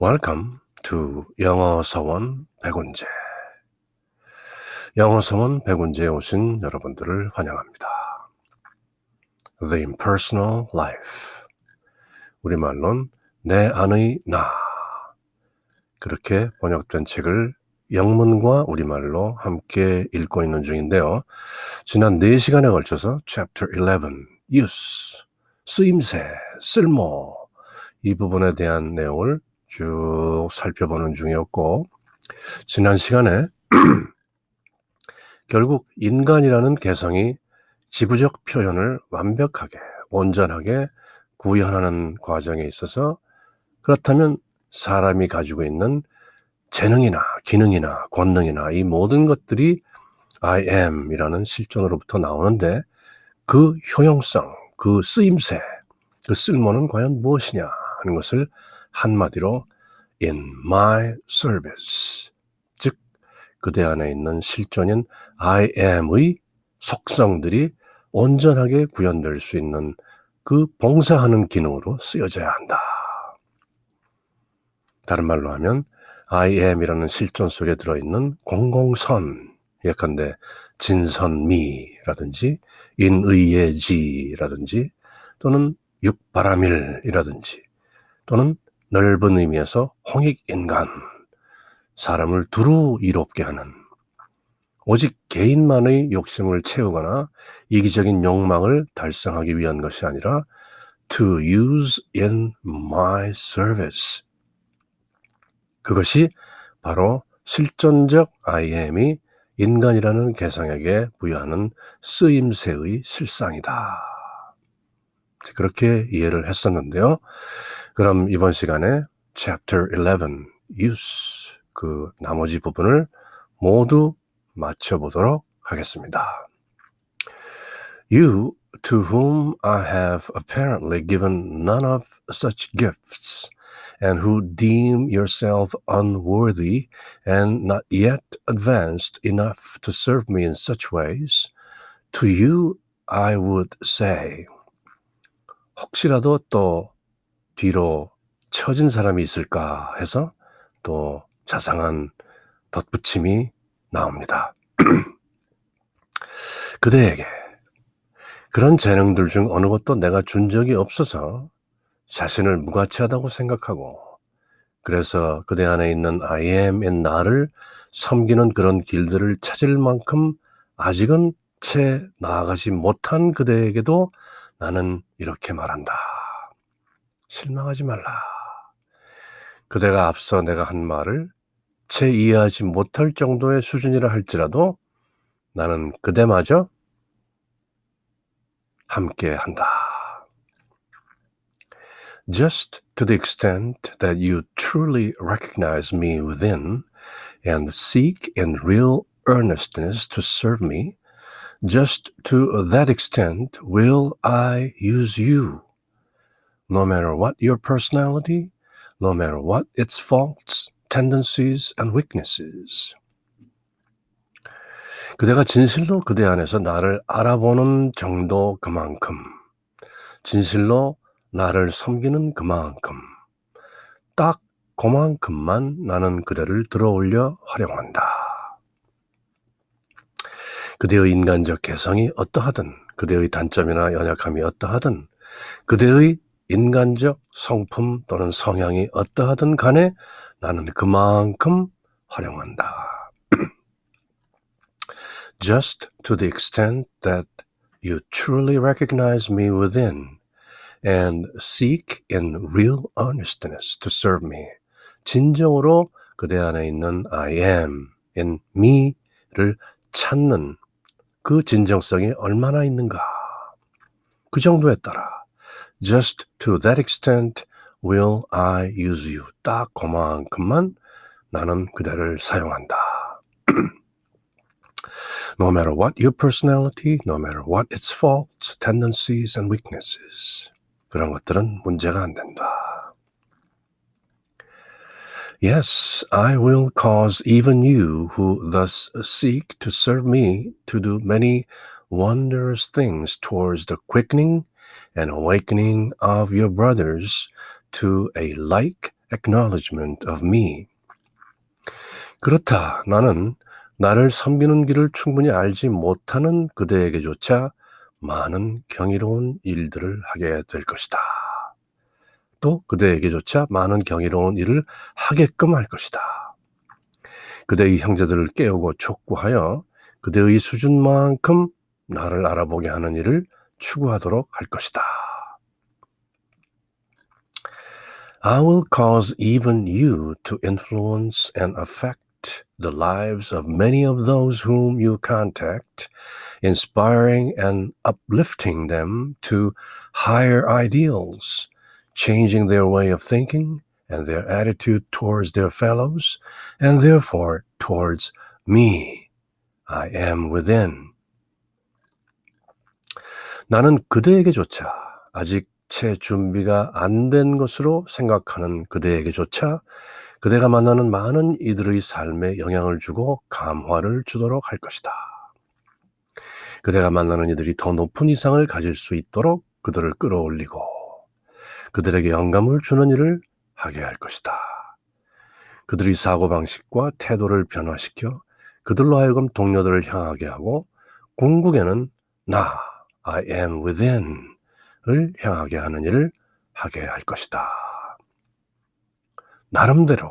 Welcome to 영어 서원 백운재. 영어 서원 백운재에 오신 여러분들을 환영합니다. The Impersonal Life. 우리말론 내 안의 나. 그렇게 번역된 책을 영문과 우리말로 함께 읽고 있는 중인데요. 지난 4시간에 걸쳐서 Chapter 11, Use, 쓰임새, 쓸모 이 부분에 대한 내용을 쭉 살펴보는 중이었고, 지난 시간에 결국 인간이라는 개성이 지구적 표현을 완벽하게 온전하게 구현하는 과정에 있어서, 그렇다면 사람이 가지고 있는 재능이나 기능이나 권능이나 이 모든 것들이 I am 이라는 실존으로부터 나오는데, 그 효용성, 그 쓰임새, 그 쓸모는 과연 무엇이냐 하는 것을 한마디로 in my service, 즉 그대 안에 있는 실존인 I am의 속성들이 온전하게 구현될 수 있는 그 봉사하는 기능으로 쓰여져야 한다. 다른 말로 하면 I am이라는 실존 속에 들어있는 공공선, 예컨대 진선미라든지 인의예지라든지 또는 육바라밀이라든지 또는 넓은 의미에서 홍익인간, 사람을 두루 이롭게 하는, 오직 개인만의 욕심을 채우거나 이기적인 욕망을 달성하기 위한 것이 아니라 to use in my service, 그것이 바로 실존적 I am이 인간이라는 개성에게 부여하는 쓰임새의 실상이다. 그렇게 이해를 했었는데요. 그럼 이번 시간에 Chapter 11, Use, 그 나머지 부분을 모두 맞춰보도록 하겠습니다. You, to whom I have apparently given none of such gifts, and who deem yourself unworthy and not yet advanced enough to serve me in such ways, to you I would say. 혹시라도 또 뒤로 처진 사람이 있을까 해서 또 자상한 덧붙임이 나옵니다. 그대에게 그런 재능들 중 어느 것도 내가 준 적이 없어서 자신을 무가치하다고 생각하고, 그래서 그대 안에 있는 I am인 나를 섬기는 그런 길들을 찾을 만큼 아직은 채 나아가지 못한 그대에게도 나는 이렇게 말한다. 실망하지 말라. 그대가 앞서 내가 한 말을 채 이해하지 못할 정도의 수준이라 할지라도 나는 그대마저 함께 한다. Just to the extent that you truly recognize me within and seek in real earnestness to serve me, just to that extent will I use you. No matter what your personality, no matter what its faults, tendencies, and weaknesses. 그대가 진실로 그대 안에서 나를 알아보는 정도 그만큼, 진실로 나를 섬기는 그만큼, 딱 그만큼만 나는 그대를 들어올려 활용한다. 그대의 인간적 개성이 어떠하든, 그대의 단점이나 연약함이 어떠하든, 그대의 인간적 성품 또는 성향이 어떠하든 간에 나는 그만큼 활용한다. Just to the extent that you truly recognize me within and seek in real earnestness to serve me. 진정으로 그대 안에 있는 I am in me를 찾는 그 진정성이 얼마나 있는가. 그 정도에 따라 just to that extent will I use you. 딱 그만큼만 나는 그대를 사용한다. No matter what your personality, no matter what its faults, tendencies, and weaknesses. 그런 것들은 문제가 안 된다. Yes, I will cause even you who thus seek to serve me to do many wondrous things towards the quickening and awakening of your brothers to a like acknowledgement of me. 그렇다. 나는 나를 섬기는 길을 충분히 알지 못하는 그대에게조차 많은 경이로운 일들을 하게 될 것이다. 또 그대에게조차 많은 경이로운 일을 하게끔 할 것이다. 그대의 형제들을 깨우고 촉구하여 그대의 수준만큼 나를 알아보게 하는 일을 추구하도록 할 것이다. I will cause even you to influence and affect the lives of many of those whom you contact, inspiring and uplifting them to higher ideals, changing their way of thinking and their attitude towards their fellows, and therefore towards me. I am within. 나는 그대에게조차 아직 채 준비가 안 된 것으로 생각하는 그대에게조차 그대가 만나는 많은 이들의 삶에 영향을 주고 감화를 주도록 할 것이다. 그대가 만나는 이들이 더 높은 이상을 가질 수 있도록 그들을 끌어올리고 그들에게 영감을 주는 일을 하게 할 것이다. 그들의 사고방식과 태도를 변화시켜 그들로 하여금 동료들을 향하게 하고 궁극에는 나, I am within 을 향하게 하는 일을 하게 할 것이다. 나름대로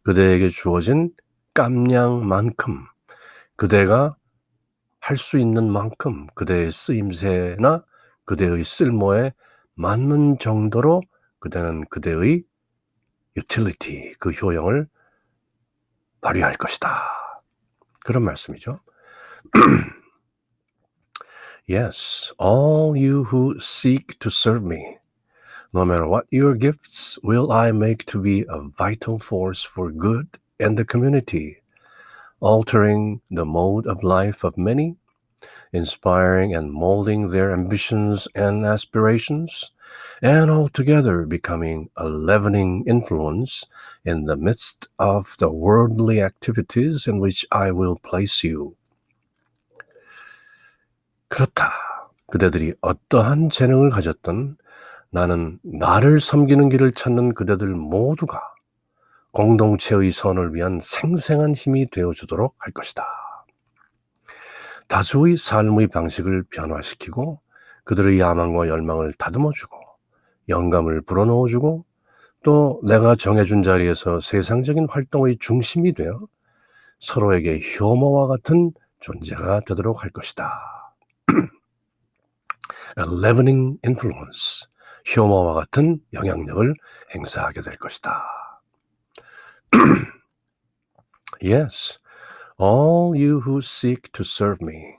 그대에게 주어진 깜냥만큼 그대가 할 수 있는 만큼 그대의 쓰임새나 그대의 쓸모에 맞는 정도로 그대는 그대의 utility, 그 효용을 발휘할 것이다. 그런 말씀이죠. Yes, all you who seek to serve me, no matter what your gifts, will I make to be a vital force for good and the community, altering the mode of life of many, inspiring and molding their ambitions and aspirations, and altogether becoming a leavening influence in the midst of the worldly activities in which I will place you. 그렇다. 그대들이 어떠한 재능을 가졌든 나는 나를 섬기는 길을 찾는 그대들 모두가 공동체의 선을 위한 생생한 힘이 되어주도록 할 것이다. 다수의 삶의 방식을 변화시키고 그들의 야망과 열망을 다듬어주고 영감을 불어넣어주고 또 내가 정해준 자리에서 세상적인 활동의 중심이 되어 서로에게 효모와 같은 존재가 되도록 할 것이다. A leavening influence, 효모와 같은 영향력을 행사하게 될 것이다. Yes, all you who seek to serve me,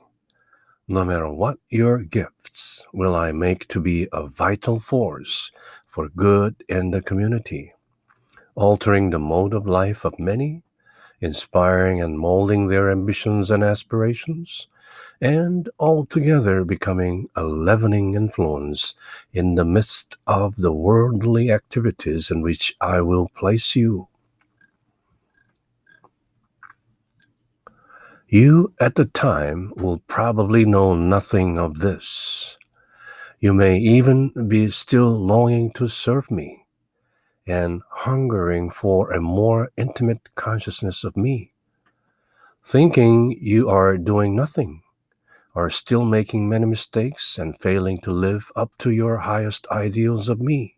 no matter what your gifts, will I make to be a vital force for good in the community, altering the mode of life of many, inspiring and molding their ambitions and aspirations, and altogether becoming a leavening influence in the midst of the worldly activities in which I will place you. You at the time will probably know nothing of this. You may even be still longing to serve me and hungering for a more intimate consciousness of me, thinking you are doing nothing, are still making many mistakes and failing to live up to your highest ideals of me,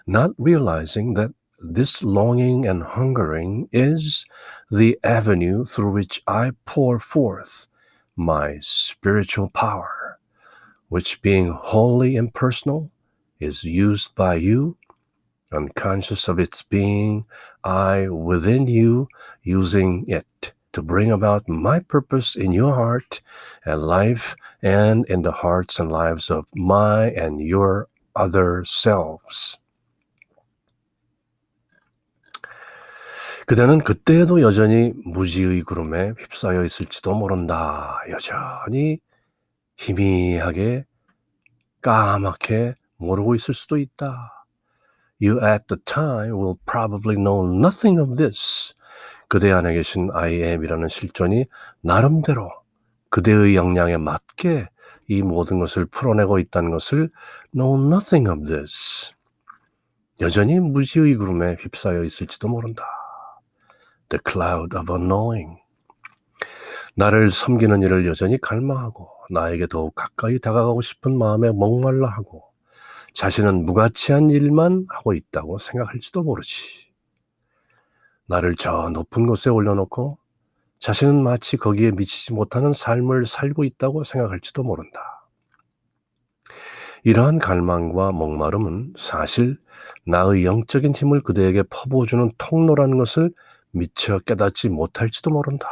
not realizing that this longing and hungering is the avenue through which I pour forth my spiritual power, which being wholly impersonal is used by you, unconscious of its being I within you, using it to bring about my purpose in your heart and life and in the hearts and lives of my and your other selves. 그대는 그때에도 여전히 무지의 구름에 휩싸여 있을지도 모른다. 여전히 희미하게 까맣게 모르고 있을 수도 있다. You at the time will probably know nothing of this. 그대 안에 계신 I am이라는 실존이 나름대로 그대의 역량에 맞게 이 모든 것을 풀어내고 있다는 것을 know nothing of this. 여전히 무지의 구름에 휩싸여 있을지도 모른다. The cloud of unknowing. 나를 섬기는 일을 여전히 갈망하고 나에게 더욱 가까이 다가가고 싶은 마음에 목말라 하고 자신은 무가치한 일만 하고 있다고 생각할지도 모르지. 나를 저 높은 곳에 올려놓고 자신은 마치 거기에 미치지 못하는 삶을 살고 있다고 생각할지도 모른다. 이러한 갈망과 목마름은 사실 나의 영적인 힘을 그대에게 퍼부어주는 통로라는 것을 미처 깨닫지 못할지도 모른다.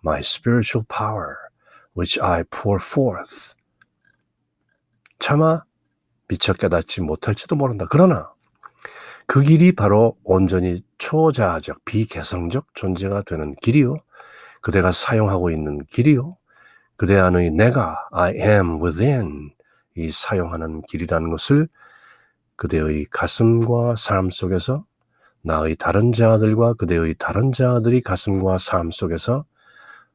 My spiritual power, which I pour forth. 차마 미처 깨닫지 못할지도 모른다. 그러나 그 길이 바로 온전히 초자아적, 비개성적 존재가 되는 길이요. 그대가 사용하고 있는 길이요. 그대 안의 내가, I am within, 이 사용하는 길이라는 것을 그대의 가슴과 삶 속에서 나의 다른 자아들과 그대의 다른 자아들이 가슴과 삶 속에서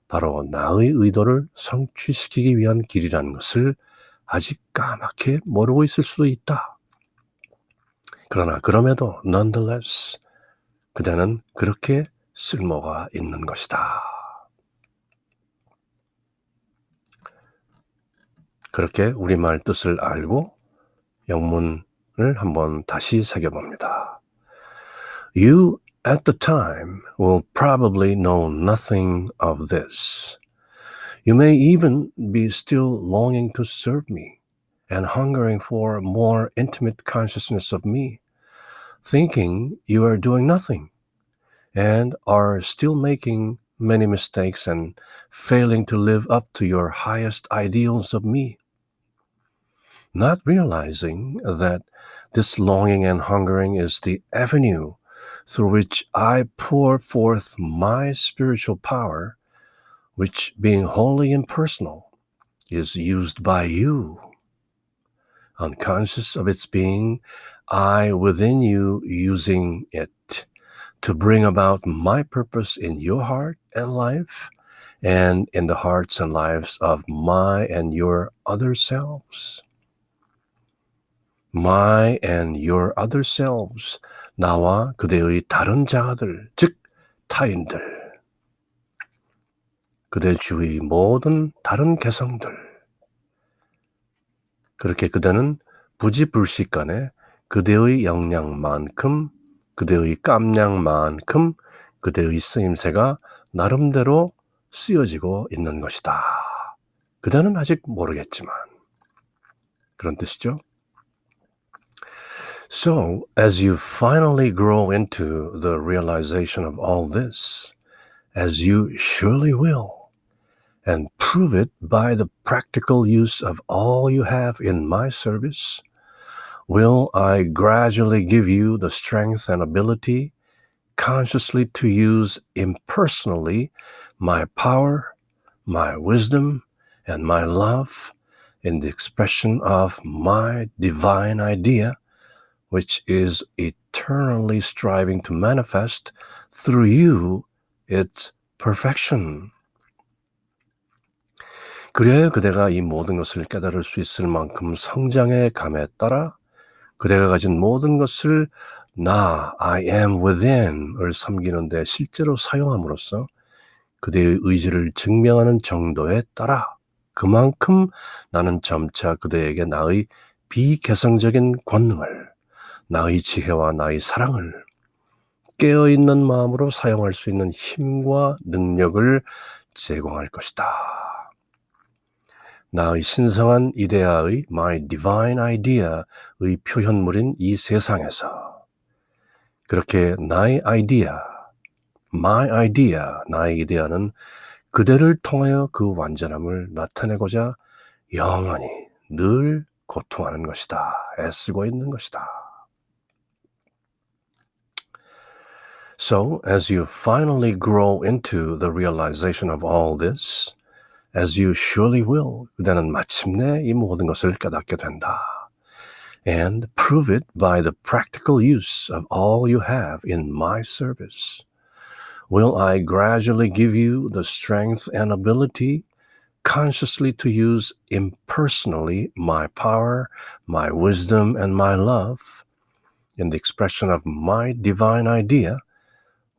바로 나의 의도를 성취시키기 위한 길이라는 것을 아직 까맣게 모르고 있을 수도 있다. 그러나 그럼에도 nonetheless 그대는 그렇게 쓸모가 있는 것이다. 그렇게 우리말 뜻을 알고 영문을 한번 다시 새겨봅니다. You at the time will probably know nothing of this. You may even be still longing to serve me and hungering for more intimate consciousness of me, thinking you are doing nothing and are still making many mistakes and failing to live up to your highest ideals of me. Not realizing that this longing and hungering is the avenue through which I pour forth my spiritual power, which, being wholly impersonal, is used by you, unconscious of its being I within you using it to bring about my purpose in your heart and life and in the hearts and lives of my and your other selves. My and your other selves, 나와 그대의 다른 자아들, 즉 타인들, 그대 주위 모든 다른 개성들. 그렇게 그대는 부지불식간에 그대의 역량만큼, 그대의 깜냥만큼 그대의 쓰임새가 나름대로 쓰여지고 있는 것이다. 그대는 아직 모르겠지만 그런 뜻이죠. So, as you finally grow into the realization of all this, as you surely will, and prove it by the practical use of all you have in my service, will I gradually give you the strength and ability consciously to use impersonally my power, my wisdom, and my love in the expression of my divine idea, which is eternally striving to manifest through you its perfection. 그래야 그대가 이 모든 것을 깨달을 수 있을 만큼 성장의 감에 따라 그대가 가진 모든 것을 나, I am within을 섬기는 데 실제로 사용함으로써 그대의 의지를 증명하는 정도에 따라 그만큼 나는 점차 그대에게 나의 비개성적인 권능을, 나의 지혜와 나의 사랑을 깨어있는 마음으로 사용할 수 있는 힘과 능력을 제공할 것이다. 나의 신성한 이데아의 My Divine Idea의 표현물인 이 세상에서 그렇게 나의 아이디어, My Idea, 나의 이데아는 그대를 통하여 그 완전함을 나타내고자 영원히 늘 고통하는 것이다. 애쓰고 있는 것이다. So, as you finally grow into the realization of all this, as you surely will, 그대는 마침내 이 모든 것을 깨닫게 된다. And prove it by the practical use of all you have in my service. Will I gradually give you the strength and ability consciously to use impersonally my power, my wisdom, and my love in the expression of my divine idea,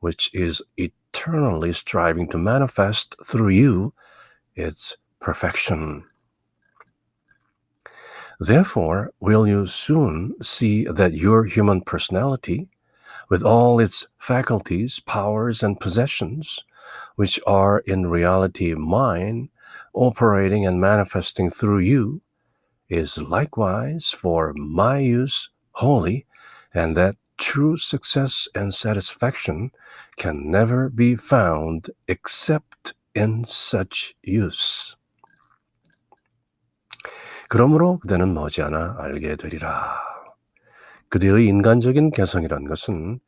which is eternally striving to manifest through you its perfection. Therefore, will you soon see that your human personality, with all its faculties, powers, and possessions, which are in reality mine, operating and manifesting through you, is likewise for my use wholly, and that true success and satisfaction can never be found except in such use. 그러므로 그대는 머지않아 알게 되리라. 그대의 인간적인 개성이란 것은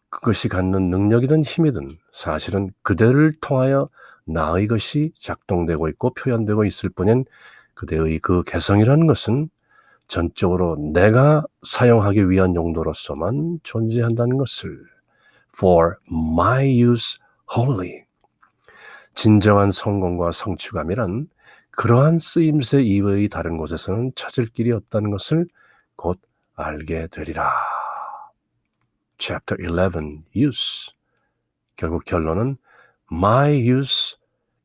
그것이 갖는 능력이든 힘이든 사실은 그대를 통하여 나의 것이 작동되고 있고 표현되고 있을 뿐인 그대의 그 개성이라는 것은 전적으로 내가 사용하기 위한 용도로서만 존재한다는 것을 for my use wholly. 진정한 성공과 성취감이란 그러한 쓰임새 이외의 다른 곳에서는 찾을 길이 없다는 것을 곧 알게 되리라. Chapter 11, Use. 결국 결론은 my use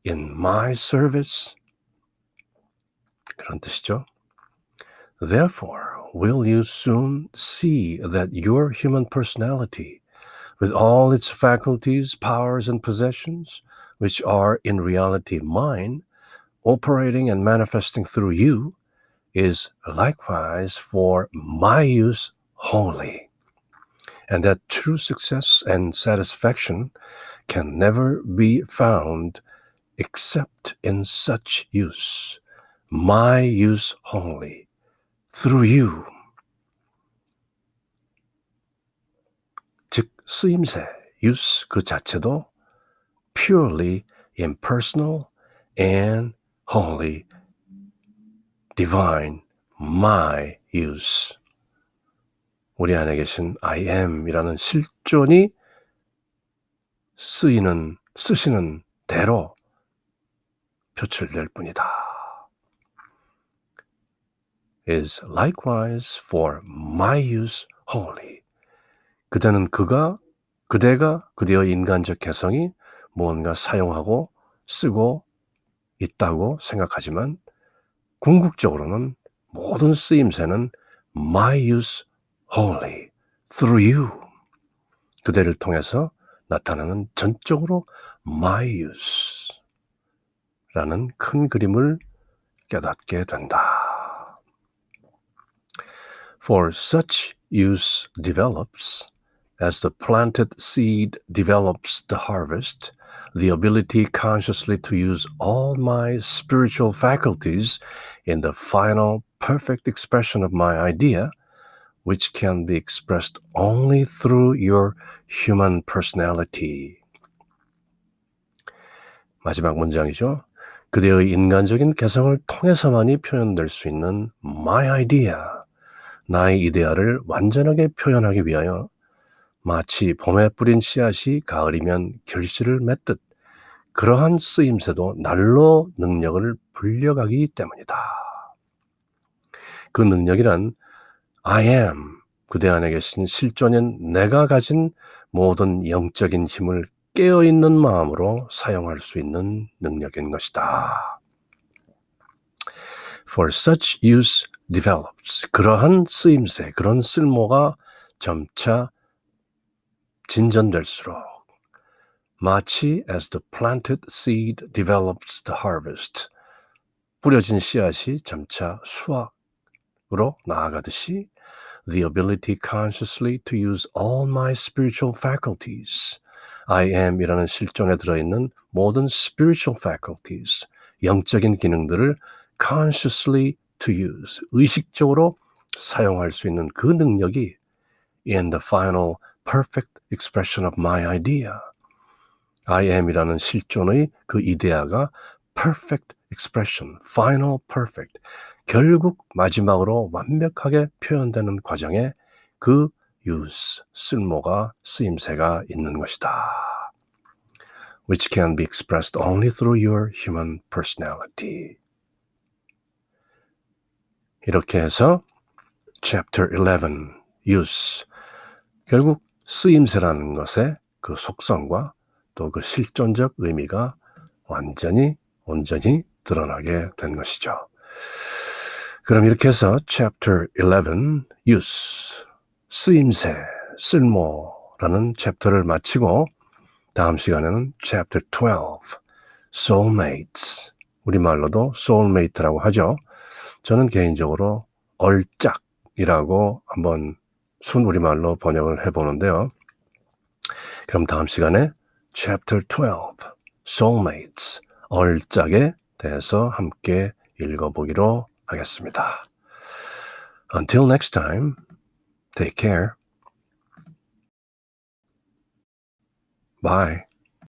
in my service. 그런 뜻이죠. Therefore, will you soon see that your human personality, with all its faculties, powers, and possessions, which are in reality mine, operating and manifesting through you, is likewise for my use wholly, and that true success and satisfaction can never be found except in such use, my use wholly, through you. 즉 쓰임새, use 그 자체도 purely impersonal and wholly divine, my use. 우리 안에 계신 I am이라는 실존이 쓰시는 대로 표출될 뿐이다. is likewise for my use wholly. 그대는 그대가 그대의 인간적 개성이 무언가 사용하고 쓰고 있다고 생각하지만 궁극적으로는 모든 쓰임새는 my use wholly, through you. 그대를 통해서 나타나는 전적으로 my use 라는 큰 그림을 깨닫게 된다. For such use develops, as the planted seed develops the harvest, the ability consciously to use all my spiritual faculties in the final perfect expression of my idea, which can be expressed only through your human personality. 마지막 문장이죠. 그대의 인간적인 개성을 통해서만이 표현될 수 있는 my idea, 나의 이데아를 완전하게 표현하기 위하여 마치 봄에 뿌린 씨앗이 가을이면 결실을 맺듯 그러한 쓰임새도 날로 능력을 불려가기 때문이다. 그 능력이란 I am, 그대 안에 계신 실존인 내가 가진 모든 영적인 힘을 깨어있는 마음으로 사용할 수 있는 능력인 것이다. For such use develops, 그러한 쓰임새, 그런 쓸모가 점차 진전될수록 마치 as the planted seed develops the harvest, 뿌려진 씨앗이 점차 수확으로 나아가듯이 the ability consciously to use all my spiritual faculties, I am이라는 실존에 들어있는 모든 spiritual faculties, 영적인 기능들을 consciously to use, 의식적으로 사용할 수 있는 그 능력이 in the final perfect expression of my idea, I am이라는 실존의 그 이데아가 perfect expression, final perfect, 결국 마지막으로 완벽하게 표현되는 과정에 그 use, 쓸모가, 쓰임새가 있는 것이다. Which can be expressed only through your human personality. 이렇게 해서 Chapter 11, Use, 결국 쓰임새라는 것의 그 속성과 또 그 실존적 의미가 온전히 드러나게 된 것이죠. 그럼 이렇게 해서 Chapter 11, Use, 쓰임새, 쓸모라는 챕터를 마치고 다음 시간에는 Chapter 12, Soulmates, 우리말로도 Soulmate라고 하죠. 저는 개인적으로 얼짝이라고 한번 순우리말로 번역을 해보는데요. 그럼 다음 시간에 Chapter 12, Soulmates, 얼짝에 대해서 함께 읽어보기로 하겠습니다. Until next time, take care. Bye.